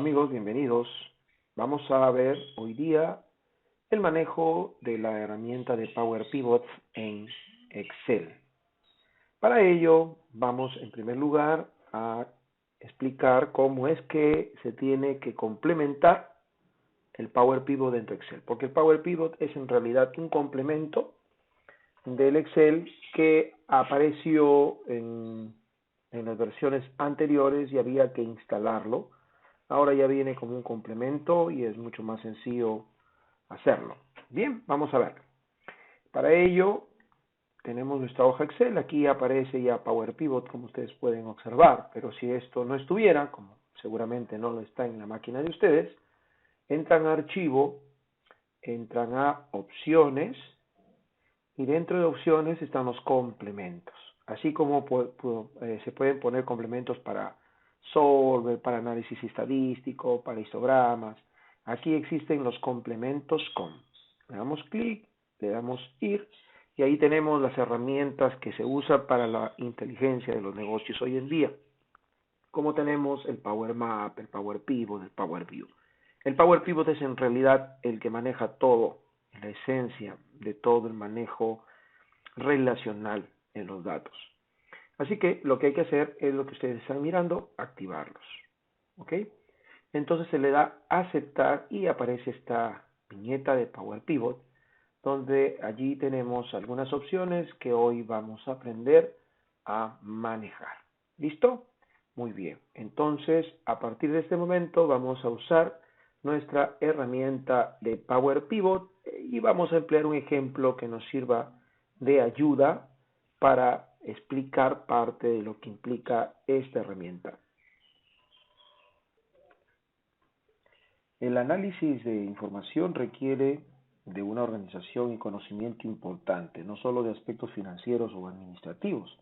amigos, bienvenidos. Vamos a ver hoy día el manejo de la herramienta de Power Pivot en Excel. Para ello, vamos en primer lugar a explicar cómo es que se tiene que complementar el Power Pivot dentro de Excel, porque el Power Pivot es en realidad un complemento del Excel que apareció en las versiones anteriores y había que instalarlo. Ahora ya viene como un complemento y es mucho más sencillo hacerlo. Bien, vamos a ver. Para ello tenemos nuestra hoja Excel. Aquí aparece ya Power Pivot, como ustedes pueden observar, pero si esto no estuviera, como seguramente no lo está en la máquina de ustedes, entran a archivo, entran a opciones y dentro de opciones están los complementos. Así como se pueden poner complementos para Solver, para análisis estadístico, para histogramas. Aquí existen los complementos con. Le damos clic, le damos ir y ahí tenemos las herramientas que se usan para la inteligencia de los negocios hoy en día. Como tenemos el Power Map, el Power Pivot, el Power View. El Power Pivot es en realidad el que maneja todo, la esencia de todo el manejo relacional en los datos. Así que lo que hay que hacer es lo que ustedes están mirando, activarlos. ¿Ok? Entonces se le da aceptar y aparece esta viñeta de Power Pivot, donde allí tenemos algunas opciones que hoy vamos a aprender a manejar. ¿Listo? Muy bien. Entonces, a partir de este momento vamos a usar nuestra herramienta de Power Pivot y vamos a emplear un ejemplo que nos sirva de ayuda para explicar parte de lo que implica esta herramienta. El análisis de información requiere de una organización y conocimiento importante, no solo de aspectos financieros o administrativos.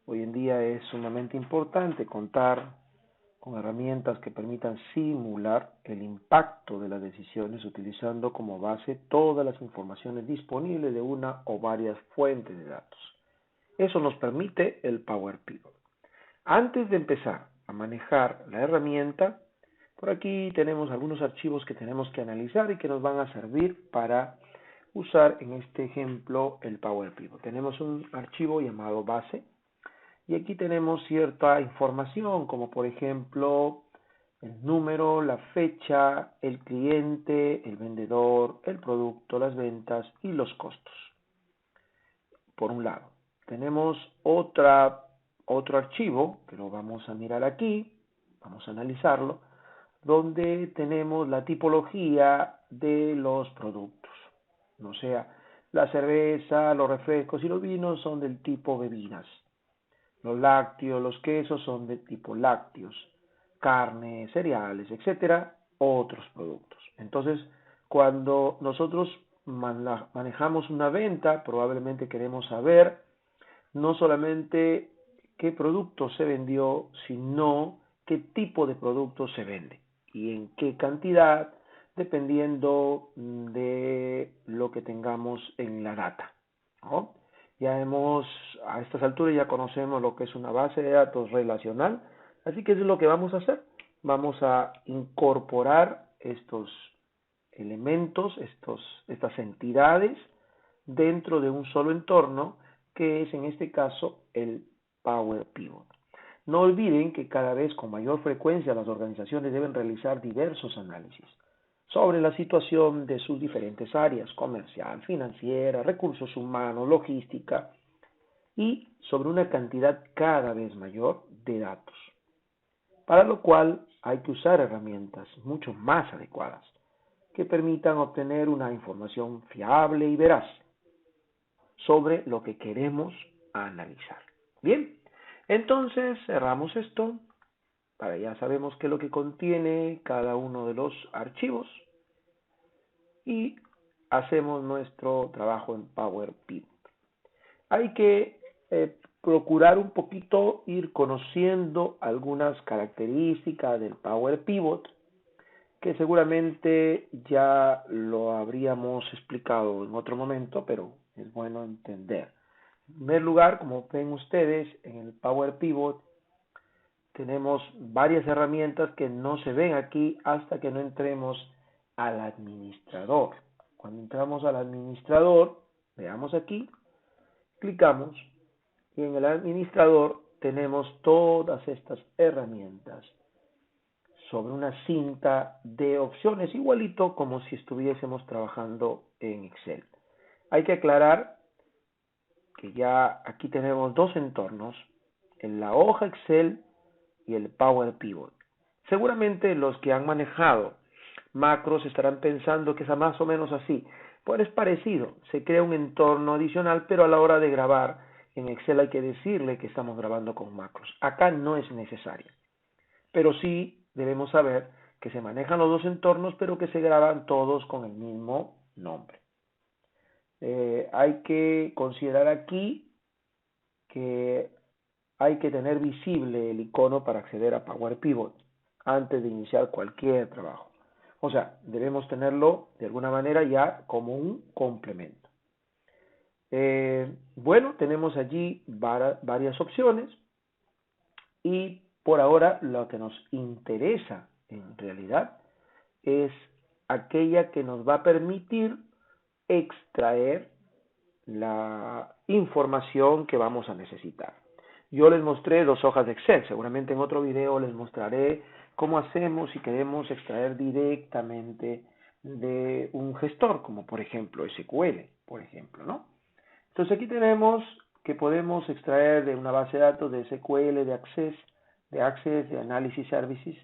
Hoy en día es sumamente importante contar con herramientas que permitan simular el impacto de las decisiones utilizando como base todas las informaciones disponibles de una o varias fuentes de datos. Eso nos permite el Power Pivot. Antes de empezar a manejar la herramienta, por aquí tenemos algunos archivos que tenemos que analizar y que nos van a servir para usar en este ejemplo el Power Pivot. Tenemos un archivo llamado base y aquí tenemos cierta información como por ejemplo el número, la fecha, el cliente, el vendedor, el producto, las ventas y los costos. Por un lado, tenemos otro archivo que lo vamos a mirar aquí, vamos a analizarlo, donde tenemos la tipología de los productos. O sea, la cerveza, los refrescos y los vinos son del tipo bebidas. Los lácteos, los quesos son de tipo lácteos. Carne, cereales, etcétera, otros productos. Entonces, cuando nosotros manejamos una venta, probablemente queremos saber no solamente qué producto se vendió, sino qué tipo de producto se vende y en qué cantidad, dependiendo de lo que tengamos en la data, ¿no? A estas alturas ya conocemos lo que es una base de datos relacional, así que eso es lo que vamos a hacer. Vamos a incorporar estos elementos, estas entidades dentro de un solo entorno, que es en este caso el Power Pivot. No olviden que cada vez con mayor frecuencia las organizaciones deben realizar diversos análisis sobre la situación de sus diferentes áreas, comercial, financiera, recursos humanos, logística, y sobre una cantidad cada vez mayor de datos, para lo cual hay que usar herramientas mucho más adecuadas que permitan obtener una información fiable y veraz sobre lo que queremos analizar. Bien, entonces cerramos esto. Ya sabemos qué es lo que contiene cada uno de los archivos y hacemos nuestro trabajo en Power Pivot. Hay que procurar un poquito ir conociendo algunas características del Power Pivot que seguramente ya lo habríamos explicado en otro momento, pero es bueno entender. En primer lugar, como ven ustedes, en el Power Pivot tenemos varias herramientas que no se ven aquí hasta que no entremos al administrador. Cuando entramos al administrador, veamos aquí, clicamos y en el administrador tenemos todas estas herramientas sobre una cinta de opciones, igualito como si estuviésemos trabajando en Excel. Hay que aclarar que ya aquí tenemos dos entornos, en la hoja Excel y el Power Pivot. Seguramente los que han manejado macros estarán pensando que es más o menos así. Pues es parecido, se crea un entorno adicional, pero a la hora de grabar en Excel hay que decirle que estamos grabando con macros. Acá no es necesario, pero sí debemos saber que se manejan los dos entornos, pero que se graban todos con el mismo nombre. Hay que considerar aquí que hay que tener visible el icono para acceder a Power Pivot antes de iniciar cualquier trabajo. O sea, debemos tenerlo de alguna manera ya como un complemento. Bueno, tenemos allí varias opciones y por ahora lo que nos interesa en realidad es aquella que nos va a permitir extraer la información que vamos a necesitar. Yo les mostré dos hojas de Excel, seguramente en otro video les mostraré cómo hacemos si queremos extraer directamente de un gestor, como por ejemplo SQL, por ejemplo, ¿no? Entonces aquí tenemos que podemos extraer de una base de datos de SQL, Access, de Analysis Services,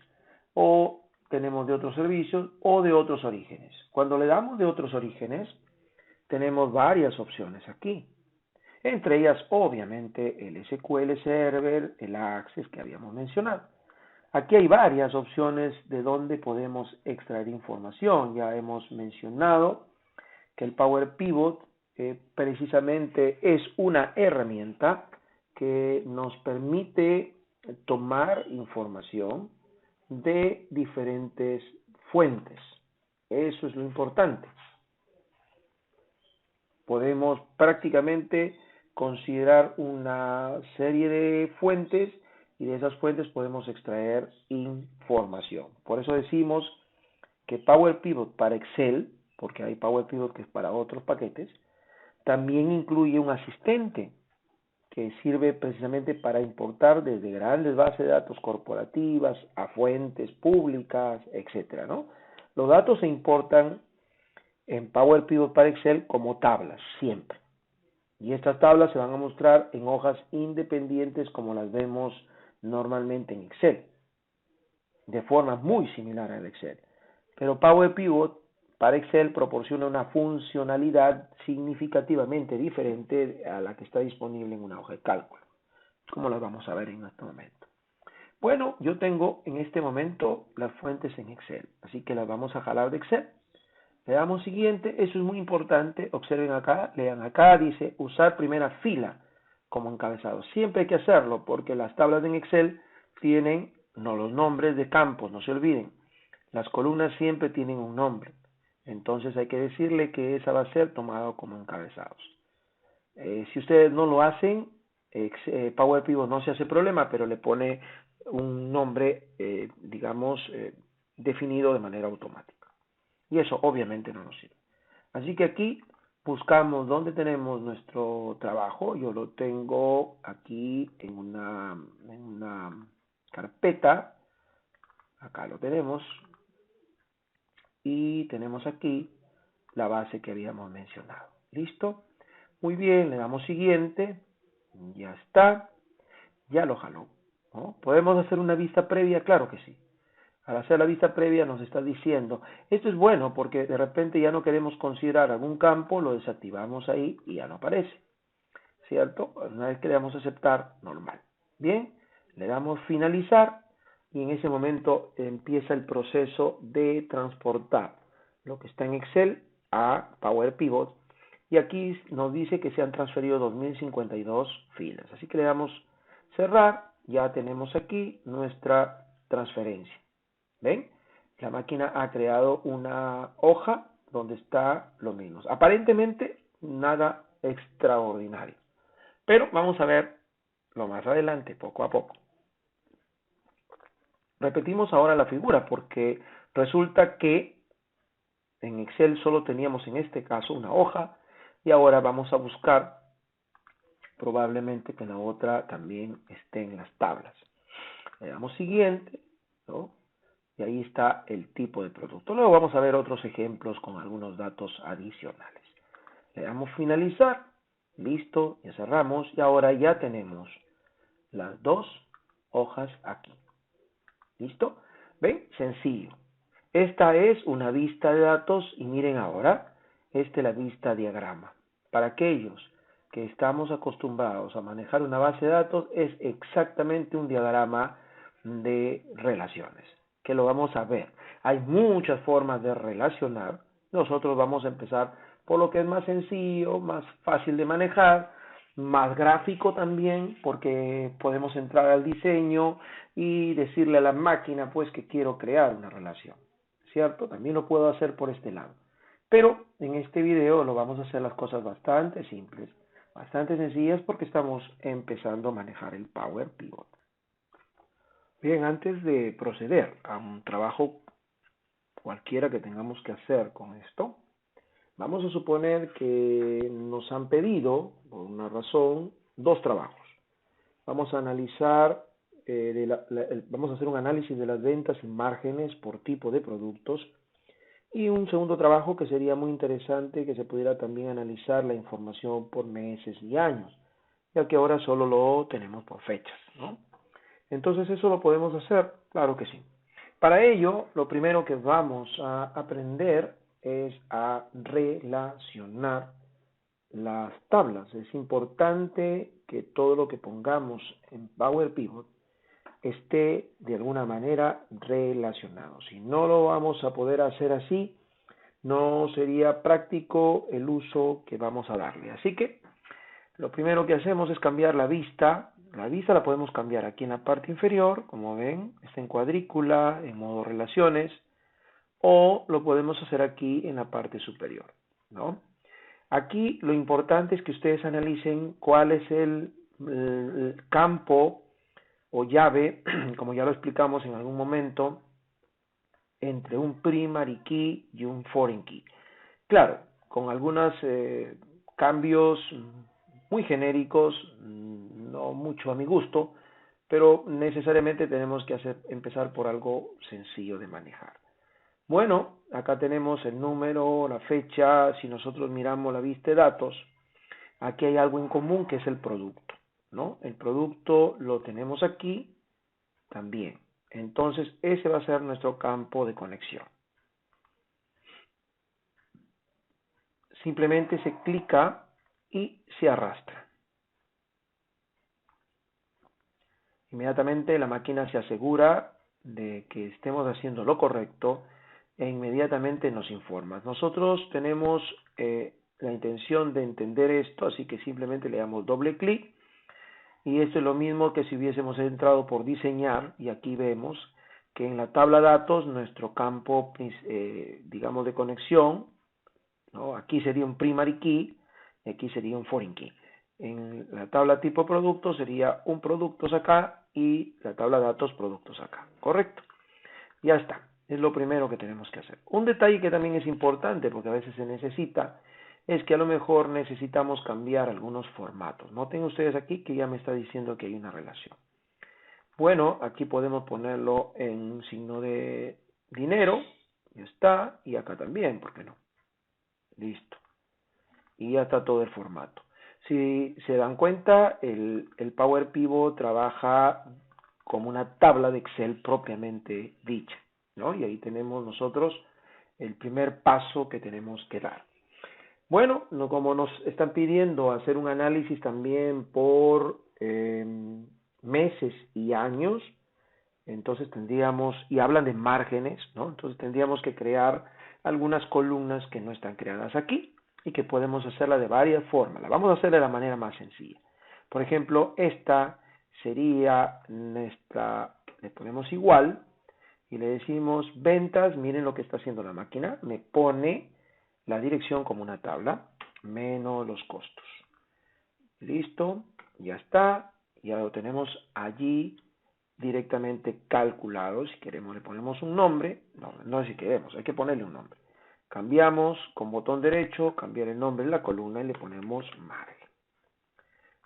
o tenemos de otros servicios o de otros orígenes. Cuando le damos de otros orígenes, tenemos varias opciones aquí. Entre ellas, obviamente, el SQL Server, el Access que habíamos mencionado. Aquí hay varias opciones de donde podemos extraer información. Ya hemos mencionado que el Power Pivot precisamente es una herramienta que nos permite tomar información de diferentes fuentes. Eso es lo importante. Podemos prácticamente considerar una serie de fuentes y de esas fuentes podemos extraer información. Por eso decimos que Power Pivot para Excel, porque hay Power Pivot que es para otros paquetes, también incluye un asistente que sirve precisamente para importar desde grandes bases de datos corporativas a fuentes públicas, etcétera, ¿no? Los datos se importan en Power Pivot para Excel como tablas, siempre. Y estas tablas se van a mostrar en hojas independientes como las vemos normalmente en Excel, de forma muy similar al Excel. Pero Power Pivot para Excel proporciona una funcionalidad significativamente diferente a la que está disponible en una hoja de cálculo, como las vamos a ver en este momento. Bueno, yo tengo en este momento las fuentes en Excel, así que las vamos a jalar de Excel. Le damos siguiente, eso es muy importante, observen acá, lean acá, dice usar primera fila como encabezado. Siempre hay que hacerlo porque las tablas en Excel tienen los nombres de campos, no se olviden. Las columnas siempre tienen un nombre, entonces hay que decirle que esa va a ser tomada como encabezados. Si ustedes no lo hacen, Power Pivot no se hace problema, pero le pone un nombre, definido de manera automática. Y eso obviamente no nos sirve. Así que aquí buscamos dónde tenemos nuestro trabajo. Yo lo tengo aquí en una carpeta. Acá lo tenemos. Y tenemos aquí la base que habíamos mencionado. ¿Listo? Muy bien, le damos siguiente. Ya está. Ya lo jaló, ¿no? ¿Podemos hacer una vista previa? Claro que sí. Al hacer la vista previa nos está diciendo, esto es bueno porque de repente ya no queremos considerar algún campo, lo desactivamos ahí y ya no aparece, ¿cierto? Una vez que le damos a aceptar, normal. Bien, le damos finalizar y en ese momento empieza el proceso de transportar lo que está en Excel a Power Pivot y aquí nos dice que se han transferido 2052 filas. Así que le damos cerrar, ya tenemos aquí nuestra transferencia. ¿Ven? La máquina ha creado una hoja donde está lo mismo. Aparentemente nada extraordinario. Pero vamos a ver lo más adelante, poco a poco. Repetimos ahora la figura porque resulta que en Excel solo teníamos en este caso una hoja y ahora vamos a buscar probablemente que la otra también esté en las tablas. Le damos siguiente, ¿no? Y ahí está el tipo de producto. Luego vamos a ver otros ejemplos con algunos datos adicionales. Le damos finalizar, listo, ya cerramos y ahora ya tenemos las dos hojas aquí. ¿Listo? ¿Ven? Sencillo. Esta es una vista de datos y miren ahora, esta es la vista diagrama. Para aquellos que estamos acostumbrados a manejar una base de datos, es exactamente un diagrama de relaciones, que lo vamos a ver. Hay muchas formas de relacionar. Nosotros vamos a empezar por lo que es más sencillo, más fácil de manejar, más gráfico también, porque podemos entrar al diseño y decirle a la máquina pues que quiero crear una relación, ¿cierto? También lo puedo hacer por este lado. Pero en este video lo vamos a hacer las cosas bastante simples, bastante sencillas porque estamos empezando a manejar el Power Pivot. Bien, antes de proceder a un trabajo cualquiera que tengamos que hacer con esto, vamos a suponer que nos han pedido, por una razón, dos trabajos. Vamos a analizar, vamos a hacer un análisis de las ventas y márgenes por tipo de productos y un segundo trabajo que sería muy interesante que se pudiera también analizar la información por meses y años, ya que ahora solo lo tenemos por fechas, ¿no? Entonces eso lo podemos hacer, claro que sí. Para ello, lo primero que vamos a aprender es a relacionar las tablas. Es importante que todo lo que pongamos en Power Pivot esté de alguna manera relacionado. Si no lo vamos a poder hacer así, no sería práctico el uso que vamos a darle. Así que lo primero que hacemos es cambiar la vista. La vista la podemos cambiar aquí en la parte inferior, como ven, está en cuadrícula, en modo relaciones, o lo podemos hacer aquí en la parte superior, ¿no? Aquí lo importante es que ustedes analicen cuál es el campo o llave, como ya lo explicamos en algún momento, entre un primary key y un foreign key. Claro, con algunos cambios muy genéricos, no mucho a mi gusto, pero necesariamente tenemos que empezar por algo sencillo de manejar. Bueno, acá tenemos el número, la fecha. Si nosotros miramos la vista de datos, aquí hay algo en común que es el producto, ¿no? El producto lo tenemos aquí también. Entonces, ese va a ser nuestro campo de conexión. Simplemente se clica y se arrastra. Inmediatamente la máquina se asegura de que estemos haciendo lo correcto e inmediatamente nos informa. Nosotros tenemos la intención de entender esto, así que simplemente le damos doble clic y esto es lo mismo que si hubiésemos entrado por diseñar y aquí vemos que en la tabla datos nuestro campo digamos de conexión, ¿no? Aquí sería un primary key y aquí sería un foreign key. En la tabla tipo producto sería un productos acá y la tabla datos productos acá, ¿correcto? Ya está, es lo primero que tenemos que hacer. Un detalle que también es importante porque a veces se necesita es que a lo mejor necesitamos cambiar algunos formatos. Noten ustedes aquí que ya me está diciendo que hay una relación. Bueno, aquí podemos ponerlo en signo de dinero, ya está, y acá también, ¿por qué no? Listo. Y ya está todo el formato. Si se dan cuenta, el Power Pivot trabaja como una tabla de Excel propiamente dicha, ¿no? Y ahí tenemos nosotros el primer paso que tenemos que dar. Bueno, no, como nos están pidiendo hacer un análisis también por meses y años, entonces tendríamos, y hablan de márgenes, ¿no? Entonces tendríamos que crear algunas columnas que no están creadas aquí y que podemos hacerla de varias formas. La vamos a hacer de la manera más sencilla. Por ejemplo, esta sería nuestra, le ponemos igual y le decimos ventas, miren lo que está haciendo la máquina, me pone la dirección como una tabla, menos los costos. Listo, ya está, ya lo tenemos allí directamente calculado. Si queremos le ponemos un nombre, no si queremos, hay que ponerle un nombre. Cambiamos con botón derecho, cambiar el nombre de la columna y le ponemos margen.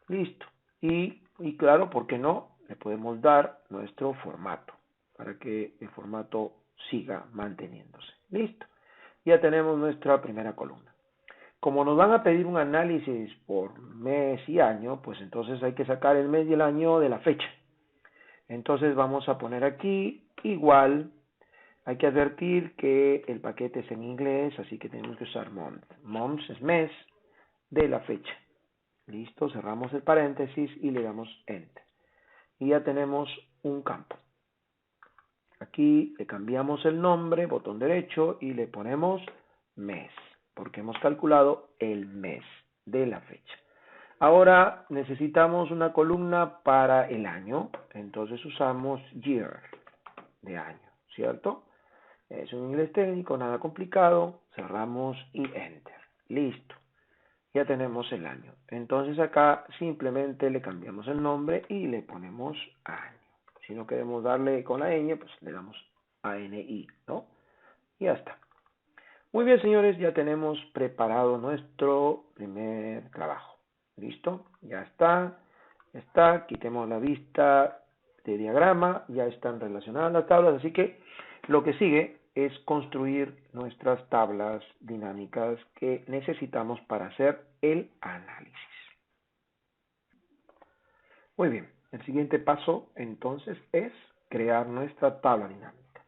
Listo. Y claro, ¿por qué no? Le podemos dar nuestro formato para que el formato siga manteniéndose. Listo. Ya tenemos nuestra primera columna. Como nos van a pedir un análisis por mes y año, pues entonces hay que sacar el mes y el año de la fecha. Entonces vamos a poner aquí igual. Hay que advertir que el paquete es en inglés, así que tenemos que usar month. Month es mes de la fecha. Listo, cerramos el paréntesis y le damos Enter. Y ya tenemos un campo. Aquí le cambiamos el nombre, botón derecho, y le ponemos mes, porque hemos calculado el mes de la fecha. Ahora necesitamos una columna para el año, entonces usamos year, de año, ¿cierto? Es un inglés técnico, nada complicado, cerramos y Enter. Listo, ya tenemos el año. Entonces acá simplemente le cambiamos el nombre y le ponemos año. Si no queremos darle con la ñ, pues le damos ANI, ¿no? Y ya está. Muy bien, señores, ya tenemos preparado nuestro primer trabajo. ¿Listo? Ya está. Quitemos la vista de diagrama. Ya están relacionadas las tablas. Así que lo que sigue es construir nuestras tablas dinámicas que necesitamos para hacer el análisis. Muy bien. El siguiente paso, entonces, es crear nuestra tabla dinámica.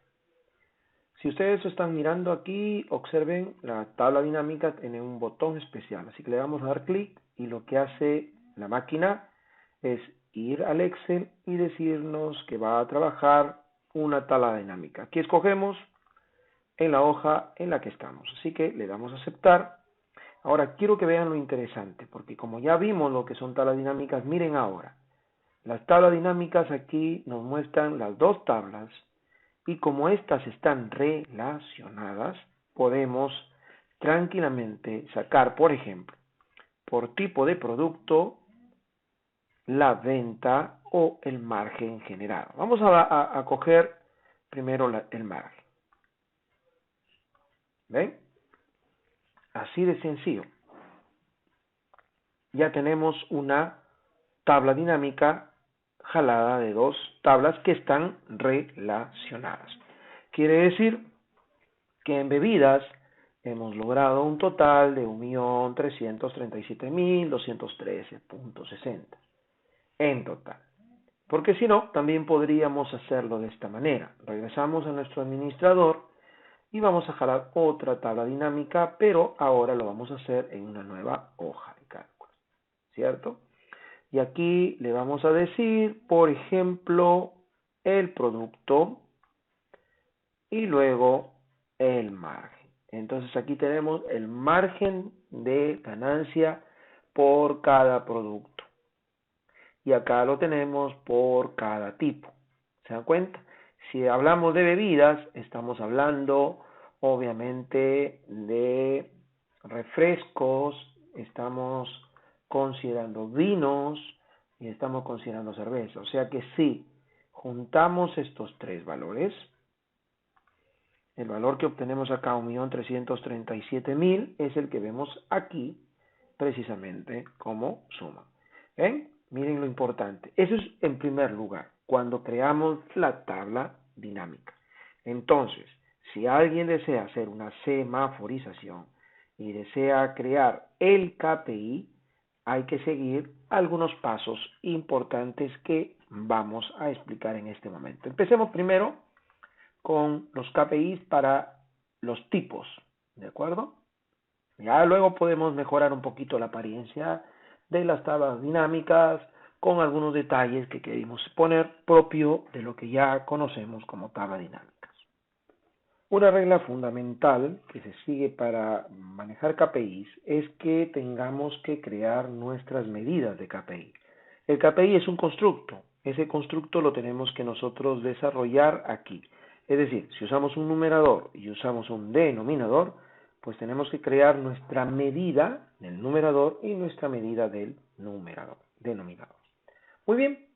Si ustedes están mirando aquí, observen la tabla dinámica tiene un botón especial, así que le vamos a dar clic y lo que hace la máquina es ir al Excel y decirnos que va a trabajar una tabla dinámica. Aquí escogemos en la hoja en la que estamos, así que le damos a aceptar. Ahora quiero que vean lo interesante, porque como ya vimos lo que son tablas dinámicas, miren ahora. Las tablas dinámicas aquí nos muestran las dos tablas y como estas están relacionadas, podemos tranquilamente sacar, por ejemplo, por tipo de producto, la venta o el margen generado. Vamos a coger primero el margen. ¿Ven? Así de sencillo. Ya tenemos una tabla dinámica jalada de dos tablas que están relacionadas. Quiere decir que en bebidas hemos logrado un total de 1.337.213.60 en total. Porque si no, también podríamos hacerlo de esta manera. Regresamos a nuestro administrador y vamos a jalar otra tabla dinámica, pero ahora lo vamos a hacer en una nueva hoja de cálculo, ¿cierto? Y aquí le vamos a decir, por ejemplo, el producto y luego el margen. Entonces aquí tenemos el margen de ganancia por cada producto. Y acá lo tenemos por cada tipo. ¿Se dan cuenta? Si hablamos de bebidas, estamos hablando obviamente de refrescos, estamos considerando vinos y estamos considerando cerveza. O sea que si juntamos estos tres valores, el valor que obtenemos acá, 1.337.000, es el que vemos aquí precisamente como suma. ¿Ven? Miren lo importante. Eso es en primer lugar, cuando creamos la tabla dinámica. Entonces, si alguien desea hacer una semaforización y desea crear el KPI, hay que seguir algunos pasos importantes que vamos a explicar en este momento. Empecemos primero con los KPIs para los tipos, ¿de acuerdo? Ya luego podemos mejorar un poquito la apariencia de las tablas dinámicas con algunos detalles que queremos poner propio de lo que ya conocemos como tablas dinámicas. Una regla fundamental que se sigue para manejar KPIs es que tengamos que crear nuestras medidas de KPI. El KPI es un constructo, ese constructo lo tenemos que nosotros desarrollar aquí. Es decir, si usamos un numerador y usamos un denominador, pues tenemos que crear nuestra medida del numerador y nuestra medida del denominador. Muy bien,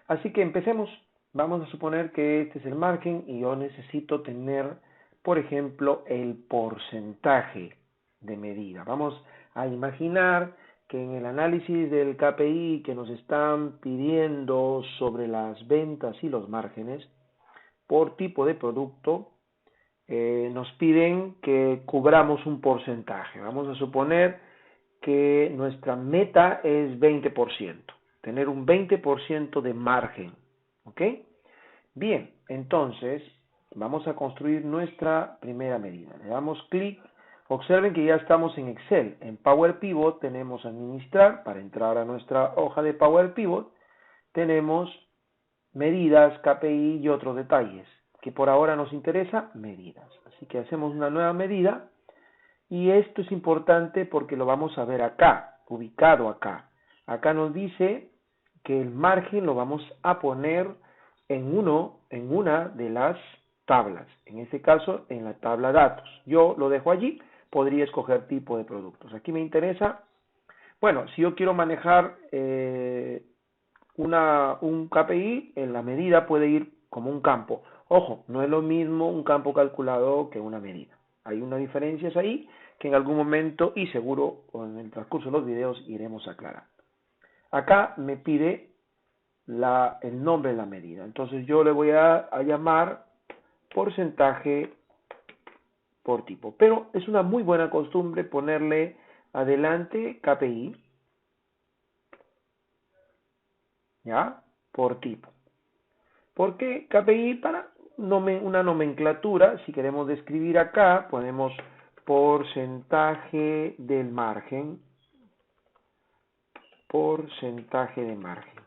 así que empecemos. Vamos a suponer que este es el margen y yo necesito tener, por ejemplo, el porcentaje de medida. Vamos a imaginar que en el análisis del KPI que nos están pidiendo sobre las ventas y los márgenes, por tipo de producto, nos piden que cubramos un porcentaje. Vamos a suponer que nuestra meta es 20%, tener un 20% de margen, ¿ok? Bien, entonces vamos a construir nuestra primera medida. Le damos clic. Observen que ya estamos en Excel. En Power Pivot tenemos administrar. Para entrar a nuestra hoja de Power Pivot tenemos medidas, KPI y otros detalles. Que por ahora nos interesa, medidas. Así que hacemos una nueva medida. Y esto es importante porque lo vamos a ver acá, ubicado acá. Acá nos dice que el margen lo vamos a poner en una de las tablas. En este caso, en la tabla datos. Yo lo dejo allí, podría escoger tipo de productos. Aquí me interesa, bueno, si yo quiero manejar un KPI, en la medida puede ir como un campo. Ojo, no es lo mismo un campo calculado que una medida. Hay unas diferencias ahí que en algún momento y seguro en el transcurso de los videos iremos a aclarar. Acá me pide el nombre de la medida. Entonces yo le voy a llamar porcentaje por tipo. Pero es una muy buena costumbre ponerle adelante KPI, ¿ya? Por tipo. ¿Por qué KPI? Para una nomenclatura. Si queremos describir acá, ponemos porcentaje del margen, porcentaje de margen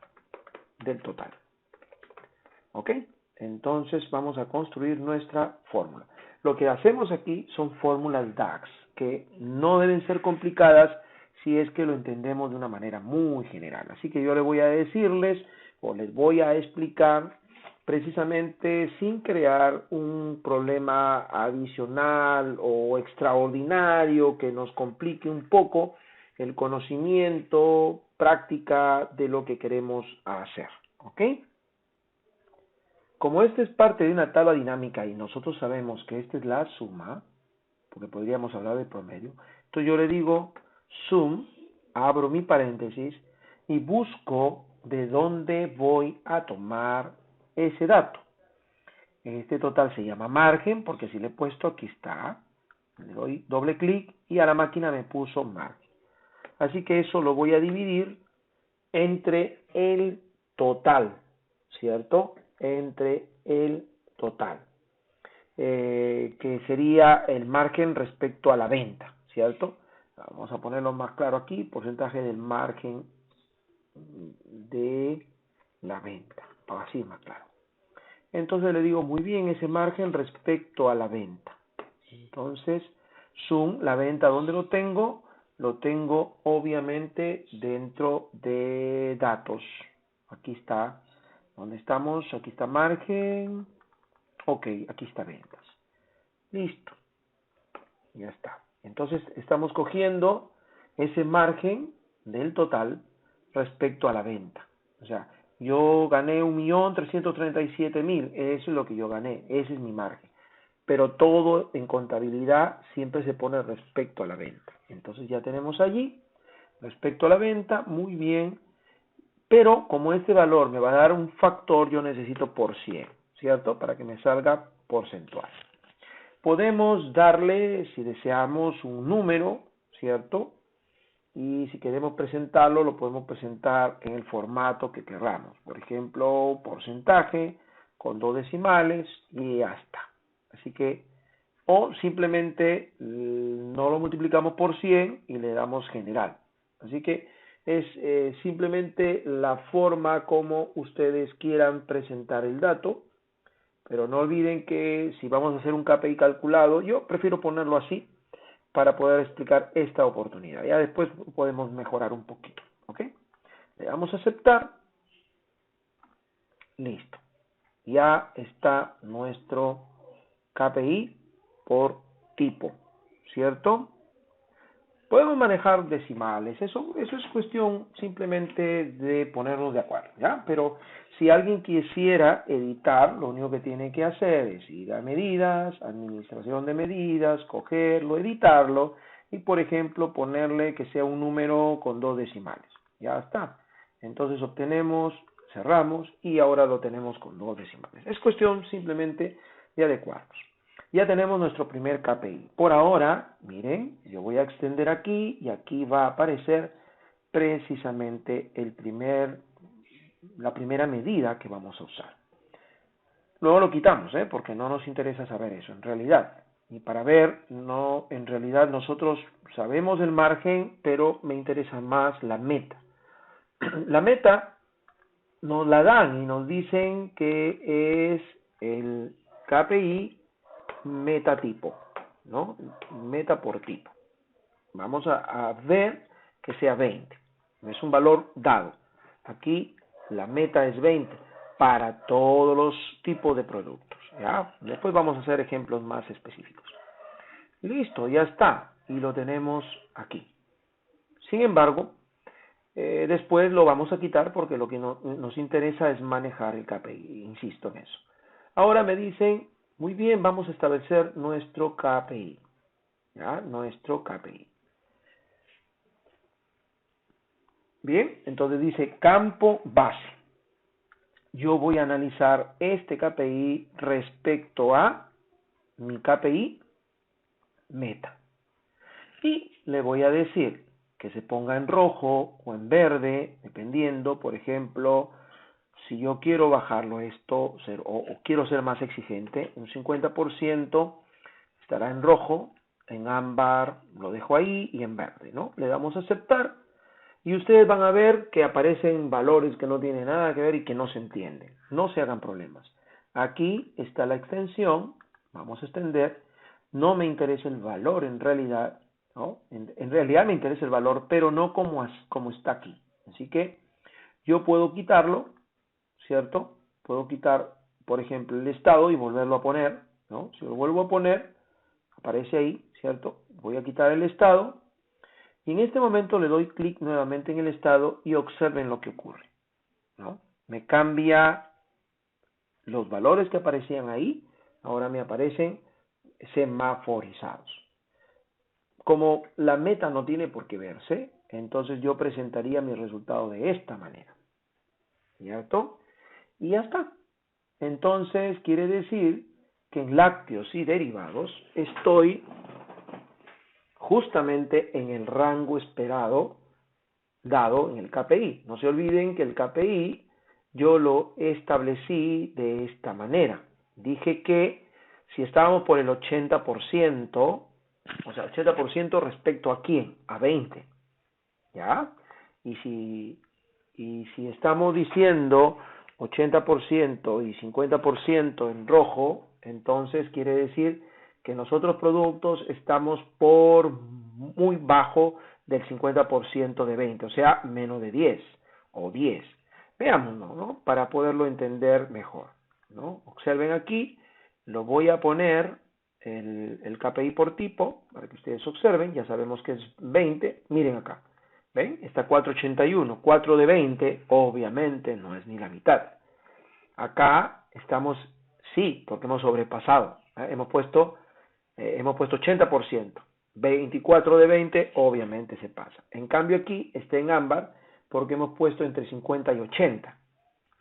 del total. ¿Ok? Entonces vamos a construir nuestra fórmula. Lo que hacemos aquí son fórmulas DAX, que no deben ser complicadas si es que lo entendemos de una manera muy general. Así que yo le voy a decirles o les voy a explicar precisamente sin crear un problema adicional o extraordinario que nos complique un poco el conocimiento, práctica de lo que queremos hacer. ¿Ok? Como esta es parte de una tabla dinámica y nosotros sabemos que esta es la suma, porque podríamos hablar de promedio, entonces yo le digo sum, abro mi paréntesis y busco de dónde voy a tomar ese dato. Este total se llama margen, porque si le he puesto, aquí está, le doy doble clic y a la máquina me puso margen. Así que eso lo voy a dividir entre el total, ¿cierto? Entre el total, que sería el margen respecto a la venta, ¿cierto? Vamos a ponerlo más claro aquí, porcentaje del margen de la venta, así es más claro. Entonces le digo, muy bien, ese margen respecto a la venta. Entonces, sum, la venta, ¿dónde lo tengo? Lo tengo obviamente dentro de datos. Aquí está. ¿Dónde estamos? Aquí está margen. Ok, aquí está ventas. Listo. Ya está. Entonces estamos cogiendo ese margen del total respecto a la venta. O sea, yo gané 1.337.000. Eso es lo que yo gané. Ese es mi margen. Pero todo en contabilidad siempre se pone respecto a la venta. Entonces ya tenemos allí, respecto a la venta, muy bien, pero como este valor me va a dar un factor, yo necesito por 100, ¿cierto? Para que me salga porcentual. Podemos darle, si deseamos, un número, ¿cierto? Y si queremos presentarlo, lo podemos presentar en el formato que queramos. Por ejemplo, porcentaje con 2 decimales y ya está. Así que, o simplemente no lo multiplicamos por 100 y le damos general. Así que es simplemente la forma como ustedes quieran presentar el dato, pero no olviden que si vamos a hacer un KPI calculado, yo prefiero ponerlo así para poder explicar esta oportunidad. Ya después podemos mejorar un poquito, ¿ok? Le damos a aceptar, listo. Ya está nuestro KPI por tipo, ¿cierto? Podemos manejar decimales, eso es cuestión simplemente de ponernos de acuerdo, ¿ya? Pero si alguien quisiera editar, lo único que tiene que hacer es ir a medidas, administración de medidas, cogerlo, editarlo y, por ejemplo, ponerle que sea un número con 2 decimales. Ya está. Entonces obtenemos, cerramos y ahora lo tenemos con 2 decimales. Es cuestión simplemente de adecuarnos. Ya tenemos nuestro primer KPI. Por ahora, miren, yo voy a extender aquí y aquí va a aparecer precisamente la primera medida que vamos a usar. Luego lo quitamos, porque no nos interesa saber eso en realidad. Y para ver, no, en realidad nosotros sabemos el margen, pero me interesa más la meta. La meta nos la dan y nos dicen que es el KPI metatipo, ¿no? Meta por tipo. Vamos a ver que sea 20. Es un valor dado. Aquí la meta es 20 para todos los tipos de productos, ¿ya? Después vamos a hacer ejemplos más específicos. Listo, ya está. Y lo tenemos aquí. Sin embargo, después lo vamos a quitar porque lo que nos interesa es manejar el KPI, insisto en eso. Ahora me dicen, muy bien, vamos a establecer nuestro KPI, ¿ya? Nuestro KPI. Bien, entonces dice campo base. Yo voy a analizar este KPI respecto a mi KPI meta. Y le voy a decir que se ponga en rojo o en verde, dependiendo, por ejemplo, si yo quiero bajarlo esto o quiero ser más exigente, un 50% estará en rojo, en ámbar lo dejo ahí y en verde, ¿no? Le damos a aceptar y ustedes van a ver que aparecen valores que no tienen nada que ver y que no se entienden. No se hagan problemas. Aquí está la extensión, vamos a extender, no me interesa el valor en realidad, ¿no? En realidad me interesa el valor, pero no como está aquí. Así que yo puedo quitarlo, ¿cierto? Puedo quitar, por ejemplo, el estado y volverlo a poner, ¿no? Si lo vuelvo a poner, aparece ahí, ¿cierto? Voy a quitar el estado y en este momento le doy clic nuevamente en el estado y observen lo que ocurre, ¿no? Me cambia los valores que aparecían ahí, ahora me aparecen semaforizados. Como la meta no tiene por qué verse, entonces yo presentaría mi resultado de esta manera, ¿cierto? Y ya está. Entonces quiere decir que en lácteos y derivados estoy justamente en el rango esperado dado en el KPI. No se olviden que el KPI yo lo establecí de esta manera. Dije que si estábamos por el 80%, o sea, 80% respecto a quién, a 20, ¿ya? Y si estamos diciendo 80% y 50% en rojo, entonces quiere decir que nosotros productos estamos por muy bajo del 50% de 20, o sea, menos de 10 o 10. Veámoslo, ¿no? Para poderlo entender mejor, ¿no? Observen aquí, lo voy a poner el KPI por tipo, para que ustedes observen, ya sabemos que es 20, miren acá, ¿ven? Está 481, 4 de 20, obviamente no es ni la mitad. Acá estamos, sí, porque hemos sobrepasado, hemos puesto 80%, 24 de 20, obviamente se pasa. En cambio aquí está en ámbar porque hemos puesto entre 50 y 80,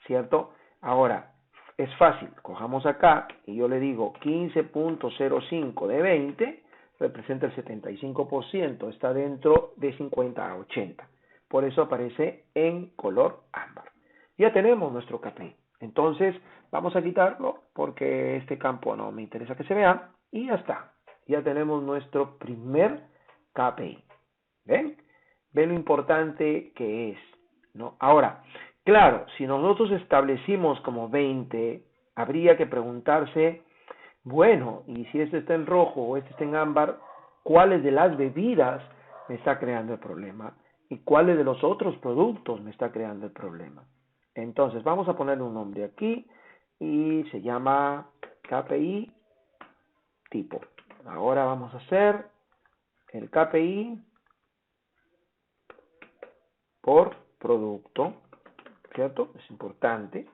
¿cierto? Ahora, es fácil, cojamos acá y yo le digo 15.05 de 20, representa el 75%, está dentro de 50 a 80. Por eso aparece en color ámbar. Ya tenemos nuestro KPI. Entonces, vamos a quitarlo porque este campo no me interesa que se vea y ya está. Ya tenemos nuestro primer KPI. ¿Ven? Ven lo importante que es, ¿no? Ahora, claro, si nosotros establecimos como 20, habría que preguntarse, bueno, y si este está en rojo o este está en ámbar, ¿cuáles de las bebidas me está creando el problema? ¿Y cuáles de los otros productos me está creando el problema? Entonces, vamos a ponerle un nombre aquí y se llama KPI tipo. Ahora vamos a hacer el KPI por producto, ¿cierto? Es importante.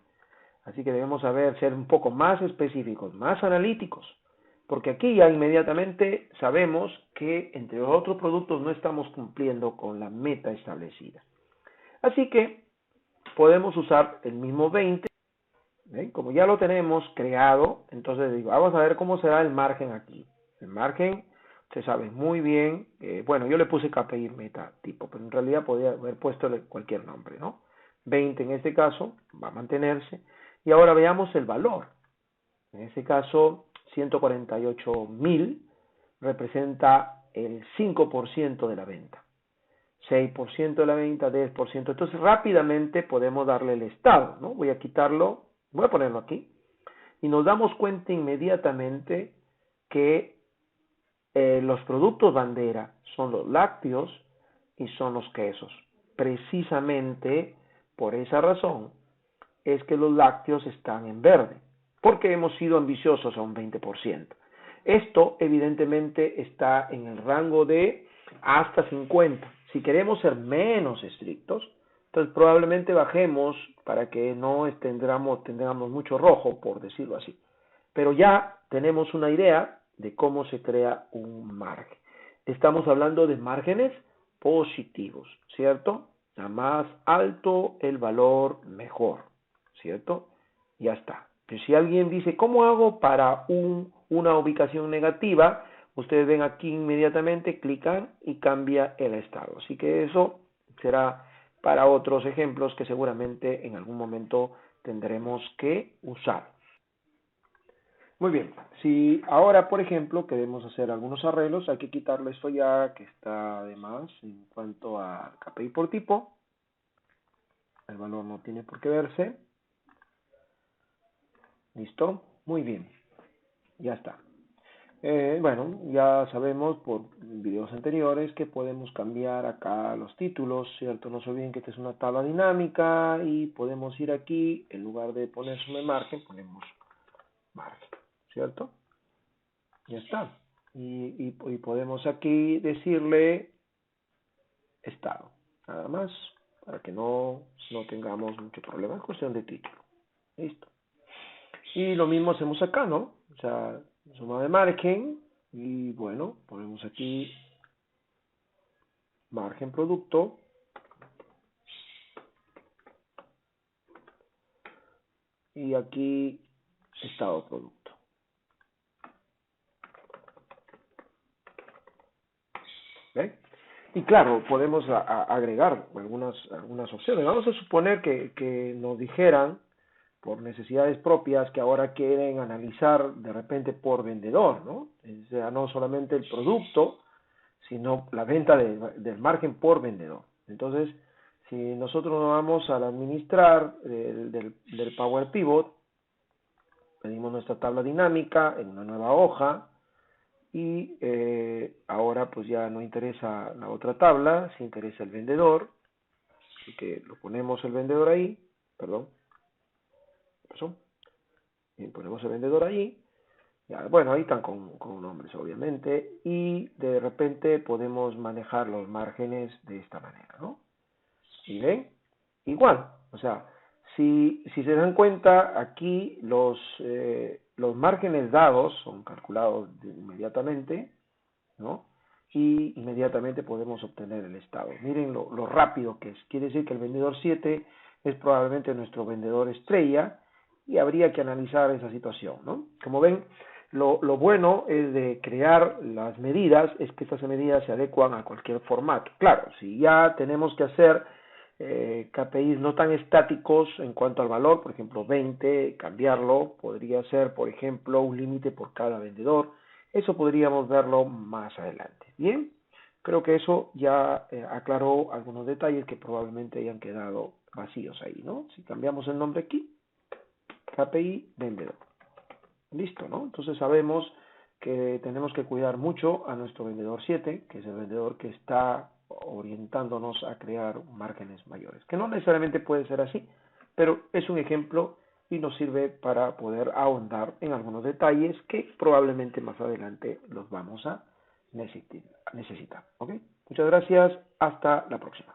Así que debemos ser un poco más específicos, más analíticos, porque aquí ya inmediatamente sabemos que entre los otros productos no estamos cumpliendo con la meta establecida. Así que podemos usar el mismo 20, ¿ven? Como ya lo tenemos creado, entonces digo, vamos a ver cómo será el margen aquí. El margen, se sabe muy bien, bueno, yo le puse KPI meta tipo, pero en realidad podría haber puesto cualquier nombre, ¿no? 20 en este caso, va a mantenerse. Y ahora veamos el valor. En este caso, 148.000 representa el 5% de la venta. 6% de la venta, 10%. Entonces rápidamente podemos darle el estado, ¿no? Voy a quitarlo, voy a ponerlo aquí. Y nos damos cuenta inmediatamente que los productos bandera son los lácteos y son los quesos. Precisamente por esa razón es que los lácteos están en verde, porque hemos sido ambiciosos a un 20%. Esto evidentemente está en el rango de hasta 50. Si queremos ser menos estrictos, entonces probablemente bajemos para que no tengamos mucho rojo, por decirlo así. Pero ya tenemos una idea de cómo se crea un margen. Estamos hablando de márgenes positivos, ¿cierto? A más alto el valor, mejor, ¿cierto? Ya está. Pero si alguien dice, ¿cómo hago para una ubicación negativa? Ustedes ven aquí inmediatamente, clican y cambia el estado. Así que eso será para otros ejemplos que seguramente en algún momento tendremos que usar. Muy bien, si ahora, por ejemplo, queremos hacer algunos arreglos, hay que quitarle esto ya, que está de más en cuanto a KPI por tipo. El valor no tiene por qué verse. ¿Listo? Muy bien, ya está. Bueno, ya sabemos por videos anteriores que podemos cambiar acá los títulos, ¿cierto? No se olviden que esta es una tabla dinámica y podemos ir aquí, en lugar de poner sobre margen, ponemos margen, ¿cierto? Ya está. Y podemos aquí decirle estado, nada más, para que no tengamos mucho problema. Es cuestión de título. Listo. Y lo mismo hacemos acá, ¿no? O sea, suma de margen y bueno, ponemos aquí margen producto y aquí estado producto. ¿Ve? Y claro, podemos agregar algunas opciones. Vamos a suponer que nos dijeran por necesidades propias que ahora quieren analizar de repente por vendedor, ¿no? O sea, no solamente el producto, sino la venta del margen por vendedor. Entonces, si nosotros nos vamos al administrar del Power Pivot, pedimos nuestra tabla dinámica en una nueva hoja y ahora pues ya no interesa la otra tabla, si interesa el vendedor, así que lo ponemos el vendedor ahí, perdón, pasó. Y ponemos el vendedor ahí. Ya, bueno, ahí están con nombres, obviamente. Y de repente podemos manejar los márgenes de esta manera, ¿no? ¿Y ven? Igual. O sea, si se dan cuenta, aquí los márgenes dados son calculados inmediatamente, ¿no? Y inmediatamente podemos obtener el estado. Miren lo rápido que es. Quiere decir que el vendedor 7 es probablemente nuestro vendedor estrella y habría que analizar esa situación, ¿no? Como ven, lo bueno es de crear las medidas, es que estas medidas se adecuan a cualquier formato. Claro, si ya tenemos que hacer KPIs no tan estáticos en cuanto al valor, por ejemplo 20, cambiarlo, podría ser por ejemplo un límite por cada vendedor, eso podríamos verlo más adelante. Bien, creo que eso ya aclaró algunos detalles que probablemente hayan quedado vacíos ahí, ¿no? Si cambiamos el nombre aquí, KPI vendedor. Listo, ¿no? Entonces sabemos que tenemos que cuidar mucho a nuestro vendedor 7, que es el vendedor que está orientándonos a crear márgenes mayores, que no necesariamente puede ser así, pero es un ejemplo y nos sirve para poder ahondar en algunos detalles que probablemente más adelante los vamos a necesitar. ¿Ok? Muchas gracias, hasta la próxima.